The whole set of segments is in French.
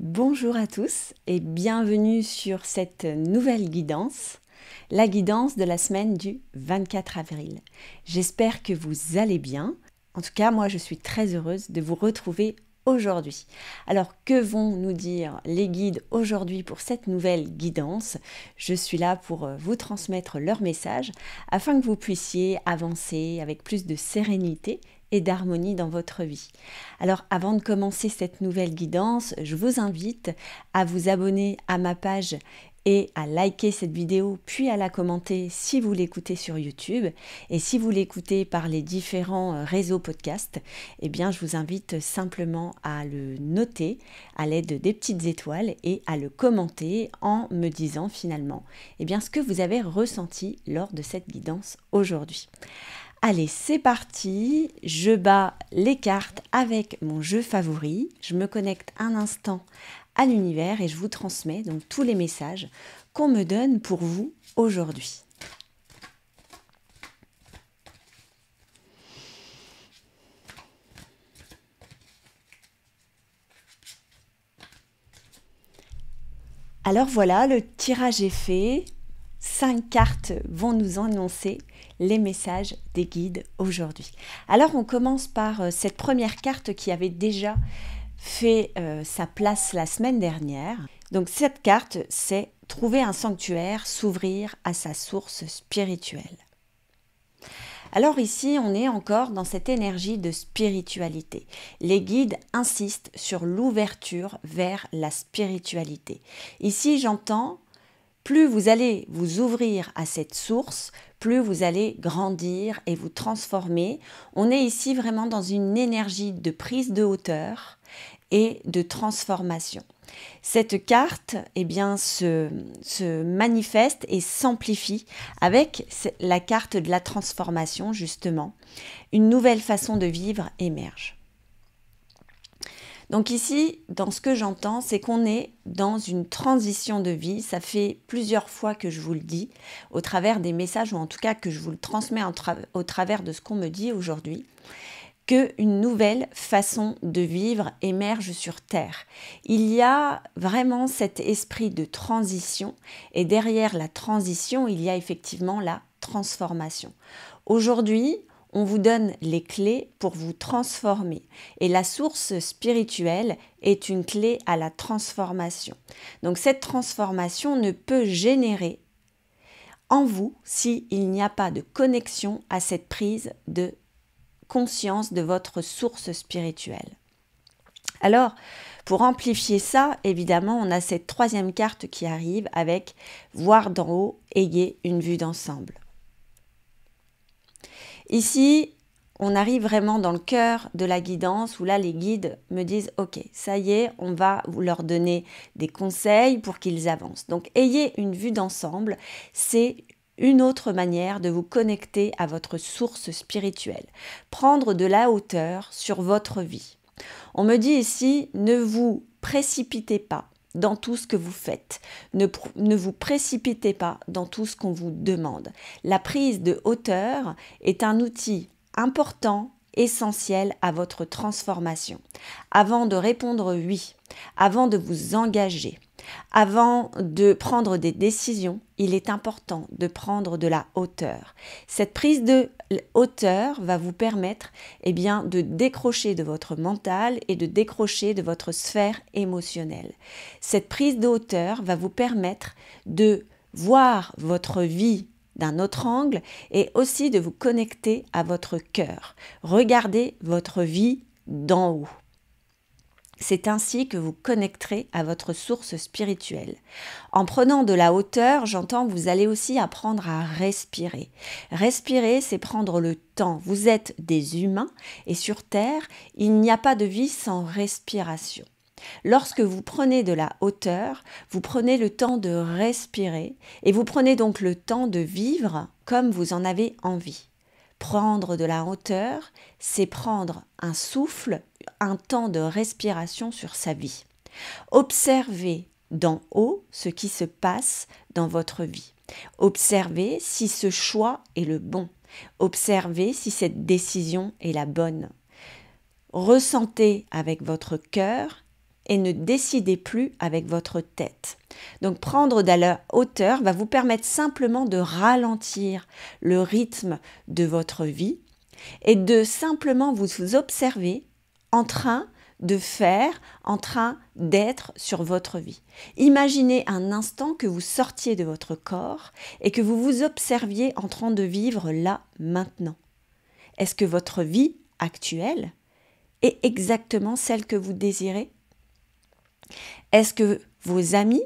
Bonjour à tous et bienvenue sur cette nouvelle guidance, la guidance de la semaine du 24 avril. J'espère que vous allez bien. En tout cas, moi je suis très heureuse de vous retrouver aujourd'hui. Alors que vont nous dire les guides aujourd'hui pour cette nouvelle guidance? Je suis là pour vous transmettre leur message afin que vous puissiez avancer avec plus de sérénité et d'harmonie dans votre vie. Alors avant de commencer cette nouvelle guidance, je vous invite à vous abonner à ma page et à liker cette vidéo, puis à la commenter si vous l'écoutez sur YouTube. Et si vous l'écoutez par les différents réseaux podcast, eh bien je vous invite simplement à le noter à l'aide des petites étoiles et à le commenter en me disant finalement eh bien, ce que vous avez ressenti lors de cette guidance aujourd'hui. Allez, c'est parti, je bats les cartes avec mon jeu favori, je me connecte un instant à l'univers et je vous transmets donc tous les messages qu'on me donne pour vous aujourd'hui. Alors voilà, le tirage est fait. 5 cartes vont nous annoncer les messages des guides aujourd'hui. Alors on commence par cette première carte qui avait déjà fait sa place la semaine dernière. Donc cette carte, c'est trouver un sanctuaire, s'ouvrir à sa source spirituelle. Alors ici, on est encore dans cette énergie de spiritualité. Les guides insistent sur l'ouverture vers la spiritualité. Ici, j'entends plus vous allez vous ouvrir à cette source, plus vous allez grandir et vous transformer. On est ici vraiment dans une énergie de prise de hauteur et de transformation. Cette carte se manifeste et s'amplifie avec la carte de la transformation, justement. Une nouvelle façon de vivre émerge. Donc ici, dans ce que j'entends, c'est qu'on est dans une transition de vie. Ça fait plusieurs fois que je vous le dis, au travers des messages, ou en tout cas que je vous le transmets au travers de ce qu'on me dit aujourd'hui, qu'une nouvelle façon de vivre émerge sur Terre. Il y a vraiment cet esprit de transition, et derrière la transition, il y a effectivement la transformation. Aujourd'hui, on vous donne les clés pour vous transformer. Et la source spirituelle est une clé à la transformation. Donc cette transformation ne peut générer en vous s'il n'y a pas de connexion à cette prise de conscience de votre source spirituelle. Alors, pour amplifier ça, évidemment, on a cette troisième carte qui arrive avec « Voir d'en haut, ayez une vue d'ensemble ». Ici, on arrive vraiment dans le cœur de la guidance où là, les guides me disent « Ok, ça y est, on va leur donner des conseils pour qu'ils avancent. » Donc, ayez une vue d'ensemble, c'est une autre manière de vous connecter à votre source spirituelle. Prendre de la hauteur sur votre vie. On me dit ici « Ne vous précipitez pas dans tout ce que vous faites. Ne vous précipitez pas dans tout ce qu'on vous demande. La prise de hauteur est un outil important, essentiel à votre transformation. Avant de répondre oui, avant de vous engager, avant de prendre des décisions, il est important de prendre de la hauteur. Cette prise de hauteur va vous permettre de décrocher de votre mental et de décrocher de votre sphère émotionnelle. Cette prise de hauteur va vous permettre de voir votre vie d'un autre angle et aussi de vous connecter à votre cœur. Regardez votre vie d'en haut. C'est ainsi que vous connecterez à votre source spirituelle. En prenant de la hauteur, j'entends que vous allez aussi apprendre à respirer. Respirer, c'est prendre le temps. Vous êtes des humains et sur Terre, il n'y a pas de vie sans respiration. Lorsque vous prenez de la hauteur, vous prenez le temps de respirer et vous prenez donc le temps de vivre comme vous en avez envie. Prendre de la hauteur, c'est prendre un souffle, un temps de respiration sur sa vie. Observez d'en haut ce qui se passe dans votre vie. Observez si ce choix est le bon. Observez si cette décision est la bonne. Ressentez avec votre cœur et ne décidez plus avec votre tête. Donc prendre de la hauteur va vous permettre simplement de ralentir le rythme de votre vie et de simplement vous observer en train de faire, en train d'être sur votre vie. Imaginez un instant que vous sortiez de votre corps et que vous vous observiez en train de vivre là, maintenant. Est-ce que votre vie actuelle est exactement celle que vous désirez? Est-ce que vos amis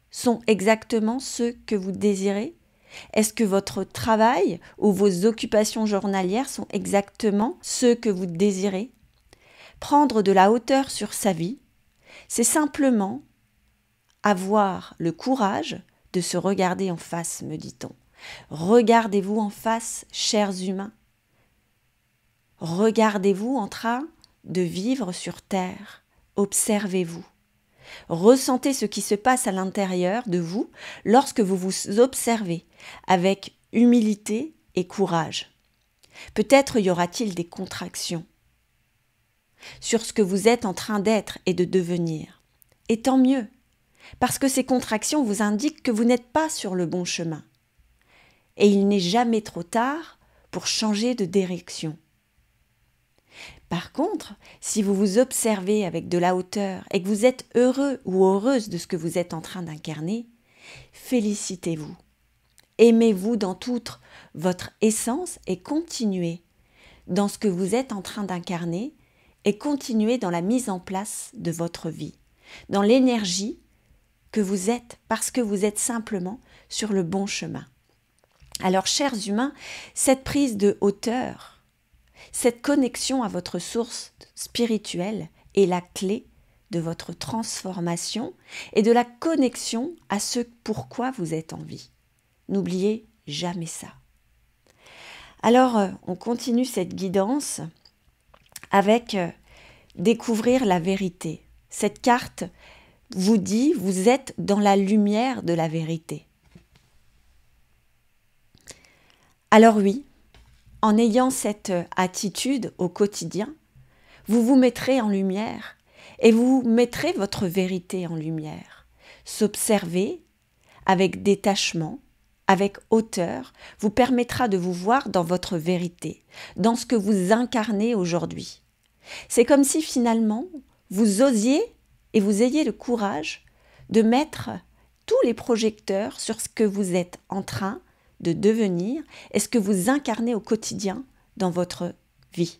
sont exactement ceux que vous désirez? Est-ce que votre travail ou vos occupations journalières sont exactement ceux que vous désirez? Prendre de la hauteur sur sa vie, c'est simplement avoir le courage de se regarder en face, me dit-on. Regardez-vous en face, chers humains. Regardez-vous en train de vivre sur Terre. Observez-vous. Ressentez ce qui se passe à l'intérieur de vous lorsque vous vous observez avec humilité et courage. Peut-être y aura-t-il des contractions sur ce que vous êtes en train d'être et de devenir. Et tant mieux, parce que ces contractions vous indiquent que vous n'êtes pas sur le bon chemin. Et il n'est jamais trop tard pour changer de direction. Par contre, si vous vous observez avec de la hauteur et que vous êtes heureux ou heureuse de ce que vous êtes en train d'incarner, félicitez-vous. Aimez-vous dans toute votre essence et continuez dans ce que vous êtes en train d'incarner et continuez dans la mise en place de votre vie, dans l'énergie que vous êtes parce que vous êtes simplement sur le bon chemin. Alors, chers humains, cette prise de hauteur, cette connexion à votre source spirituelle est la clé de votre transformation et de la connexion à ce pourquoi vous êtes en vie. N'oubliez jamais ça. Alors, on continue cette guidance avec découvrir la vérité. Cette carte vous dit, vous êtes dans la lumière de la vérité. Alors oui, en ayant cette attitude au quotidien, vous vous mettrez en lumière et vous mettrez votre vérité en lumière. S'observer avec détachement, avec hauteur, vous permettra de vous voir dans votre vérité, dans ce que vous incarnez aujourd'hui. C'est comme si finalement, vous osiez et vous ayez le courage de mettre tous les projecteurs sur ce que vous êtes en train de devenir et ce que vous incarnez au quotidien dans votre vie.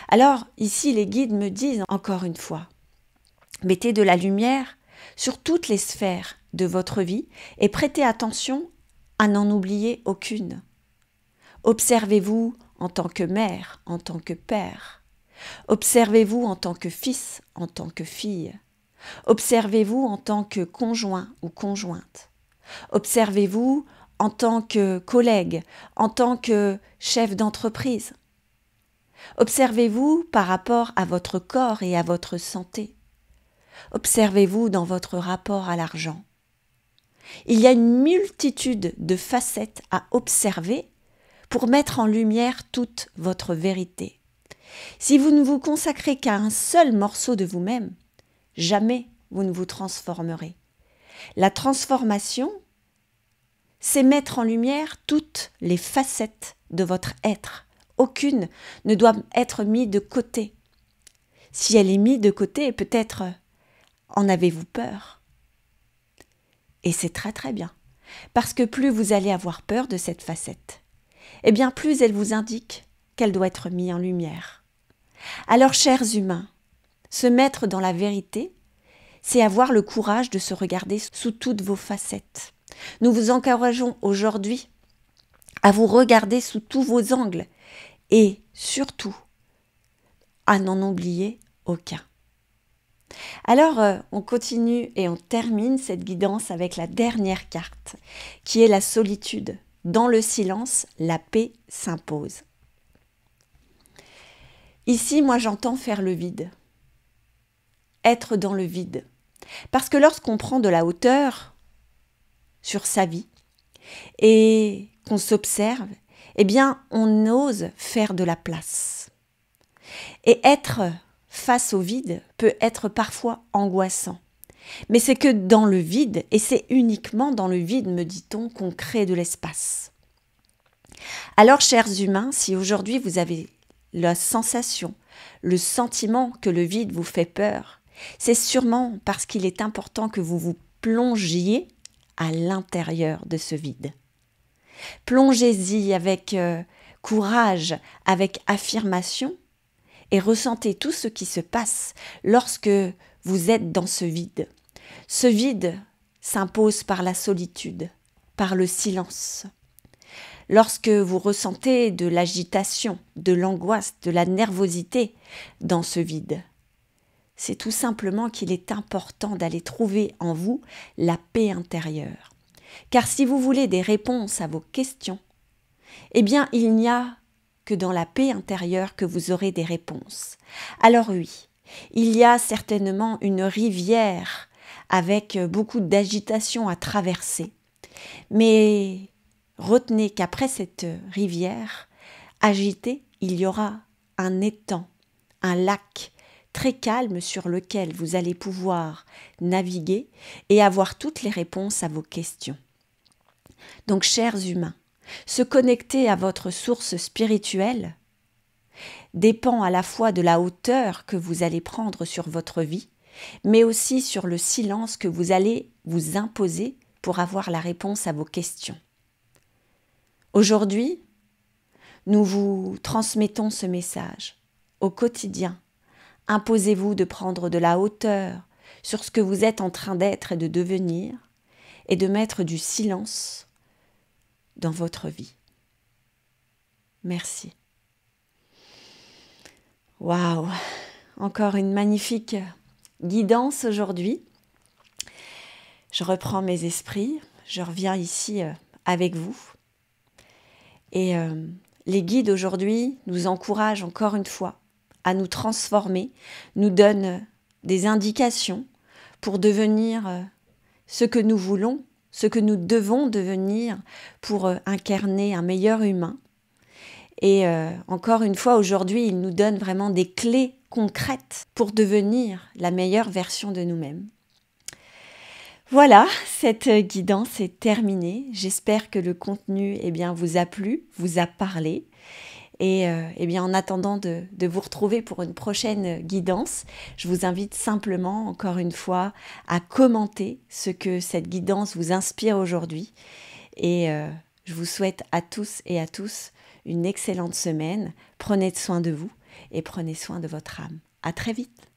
Alors, ici, les guides me disent encore une fois, mettez de la lumière sur toutes les sphères de votre vie et prêtez attention à n'en oublier aucune. Observez-vous en tant que mère, en tant que père. Observez-vous en tant que fils, en tant que fille. Observez-vous en tant que conjoint ou conjointe. Observez-vous en tant que collègue, en tant que chef d'entreprise. Observez-vous par rapport à votre corps et à votre santé. Observez-vous dans votre rapport à l'argent. Il y a une multitude de facettes à observer pour mettre en lumière toute votre vérité. Si vous ne vous consacrez qu'à un seul morceau de vous-même, jamais vous ne vous transformerez. La transformation, c'est mettre en lumière toutes les facettes de votre être. Aucune ne doit être mise de côté. Si elle est mise de côté, peut-être en avez-vous peur. Et c'est très très bien, parce que plus vous allez avoir peur de cette facette, eh bien plus elle vous indique qu'elle doit être mise en lumière. Alors, chers humains, se mettre dans la vérité, c'est avoir le courage de se regarder sous toutes vos facettes. Nous vous encourageons aujourd'hui à vous regarder sous tous vos angles et surtout à n'en oublier aucun. Alors, on continue et on termine cette guidance avec la dernière carte, qui est la solitude. Dans le silence, la paix s'impose. Ici, moi, j'entends faire le vide, être dans le vide. Parce que lorsqu'on prend de la hauteur sur sa vie et qu'on s'observe, eh bien, on ose faire de la place. Et être face au vide peut être parfois angoissant. Mais c'est que dans le vide, et c'est uniquement dans le vide, me dit-on, qu'on crée de l'espace. Alors, chers humains, si aujourd'hui vous avez la sensation, le sentiment que le vide vous fait peur, c'est sûrement parce qu'il est important que vous vous plongiez à l'intérieur de ce vide. Plongez-y avec courage, avec affirmation, et ressentez tout ce qui se passe lorsque vous êtes dans ce vide. Ce vide s'impose par la solitude, par le silence. Lorsque vous ressentez de l'agitation, de l'angoisse, de la nervosité dans ce vide, c'est tout simplement qu'il est important d'aller trouver en vous la paix intérieure. Car si vous voulez des réponses à vos questions, eh bien il n'y a que dans la paix intérieure que vous aurez des réponses. Alors oui, il y a certainement une rivière avec beaucoup d'agitation à traverser, mais retenez qu'après cette rivière agitée, il y aura un étang, un lac très calme sur lequel vous allez pouvoir naviguer et avoir toutes les réponses à vos questions. Donc, chers humains, se connecter à votre source spirituelle dépend à la fois de la hauteur que vous allez prendre sur votre vie, mais aussi sur le silence que vous allez vous imposer pour avoir la réponse à vos questions. Aujourd'hui, nous vous transmettons ce message. Au quotidien, imposez-vous de prendre de la hauteur sur ce que vous êtes en train d'être et de devenir, et de mettre du silence dans votre vie. Merci. Waouh! Encore une magnifique guidance aujourd'hui. Je reprends mes esprits, je reviens ici avec vous. Et les guides aujourd'hui nous encouragent encore une fois à nous transformer, nous donnent des indications pour devenir ce que nous voulons, ce que nous devons devenir pour incarner un meilleur humain. Et encore une fois, aujourd'hui, ils nous donnent vraiment des clés concrètes pour devenir la meilleure version de nous-mêmes. Voilà, cette guidance est terminée. J'espère que le contenu vous a plu, vous a parlé. Et en attendant de vous retrouver pour une prochaine guidance, je vous invite simplement, encore une fois, à commenter ce que cette guidance vous inspire aujourd'hui. Et je vous souhaite à tous et à tous une excellente semaine. Prenez soin de vous et prenez soin de votre âme. À très vite.